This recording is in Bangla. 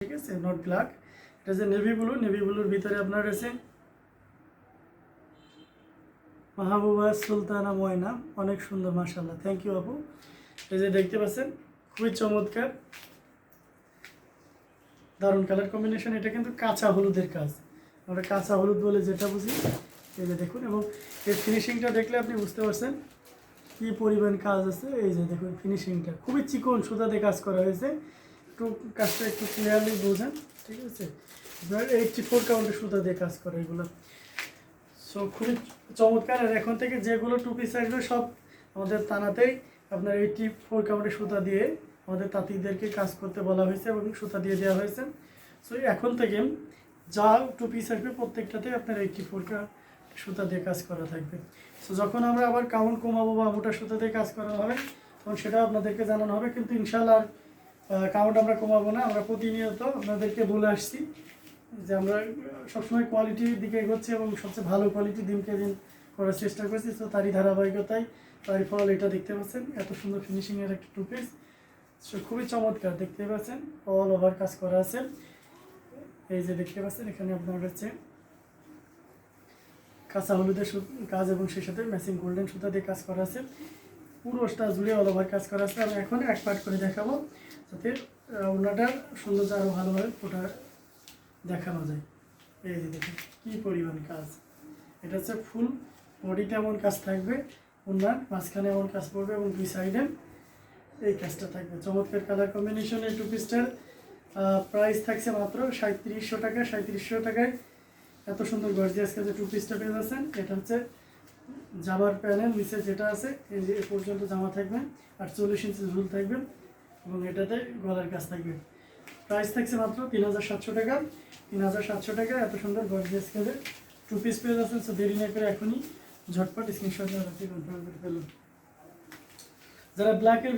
ঠিক আছে, নট ব্ল্যাক। এটা যে নেভি ব্লুর ভিতরে আপনার রয়েছে মাহবুবা সুলতানা ময়না, অনেক সুন্দর মাশাআল্লাহ, থ্যাংক ইউ আপু। এই যে দেখতে পাচ্ছেন খুবই চমৎকার দারুণ কালার কম্বিনেশন। এটা কিন্তু কাঁচা হলুদের কাজ, আমরা কাঁচা হলুদ বলে যেটা বুঝি। এই যে দেখুন, এবং এর ফিনিশিংটা দেখলে আপনি বুঝতে পারছেন কী পরিমাণ কাজ আছে। এই যে দেখুন ফিনিশিংটা খুবই চিকন সুতাতে কাজ করা হয়েছে। একটু কাজটা একটু ক্লিয়ারলি বোঝেন, ঠিক আছে। আপনার 84 কাউন্টের সুতা দিয়ে কাজ করে এগুলো। সো খুবই চমৎকার। আর এখন থেকে যেগুলো টু পিস আসবে সব আমাদের থানাতেই আপনার 84 কাউন্টের সুতা দিয়ে আমাদের তাঁতিদেরকে কাজ করতে বলা হয়েছে এবং সুতা দিয়ে দেওয়া হয়েছে। সো এখন থেকে যা টু পিস আসবে প্রত্যেকটাতে আপনার 84 সুতা দিয়ে কাজ করা থাকবে। সো যখন আমরা আবার কাউন্ট কমাবো বা মোটা সুতা দিয়ে কাজ করা হবে তখন সেটা আপনাদেরকে জানানো হবে। কিন্তু ইনশাআল্লাহ কাউন্ট আমরা কমাবো না, আমরা প্রতিনিয়ত আপনাদেরকে বলে আসছি যে আমরা সবসময় কোয়ালিটির দিকে এগোচ্ছি এবং সবচেয়ে ভালো কোয়ালিটি দিনকে দিন করার চেষ্টা করছি। তো তারই ধারাবাহিকতায় তারই ফল এটা দেখতে পাচ্ছেন, এত সুন্দর ফিনিশিংয়ের একটা টু পিস। সো খুবই চমৎকার, দেখতে পাচ্ছেন অল ওভার কাজ করা আছে। এই যে দেখতে পাচ্ছেন এখানে আপনার হচ্ছে কাঁচা হলুদের কাজ এবং সেই সাথে ম্যাচিং গোল্ডেন সুতা দিয়ে কাজ করা আছে। পুরোটা জুড়ে অল ওভার কাজ করা আছে। আমি এখন এক পার্ট করে দেখাবো যাতে ওনাটার সৌন্দর্য আরও ভালোভাবে ওটা দেখানো যায়। এই যে দেখুন কী পরিমাণ কাজ। এটা হচ্ছে ফুল বডিতে এমন কাজ থাকবে, ওনার মাঝখানে এমন কাজ পড়বে এবং দুই সাইডে এই কাজটা থাকবে। চমৎকার কালার কম্বিনেশন। এই টু পিসটার প্রাইস থাকছে মাত্র 3700 টাকা। 3700 টাকায় এত সুন্দর গর্জিয়াস কাজে টু পিসটা পেয়ে যাচ্ছেন। এটা হচ্ছে জামার প্যানেল নিচে যেটা আছে এই যে এ পর্যন্ত জামা থাকবে আর 40 ইঞ্চি ঝুল থাকবে এবং এটাতে গলার কাজ থাকবে। প্রাইস থাকছে মাত্র 3700 টাকা। 3700 টাকা এত সুন্দর গর্জিয়াস কাজে টু পিস পেয়ে যাচ্ছেন। সো দেরি না করে এখনই ঝটপট স্ক্রিনশট নিয়ে রাখতে কনফার্ম করে ফেলুন। যারা ব্ল্যাকের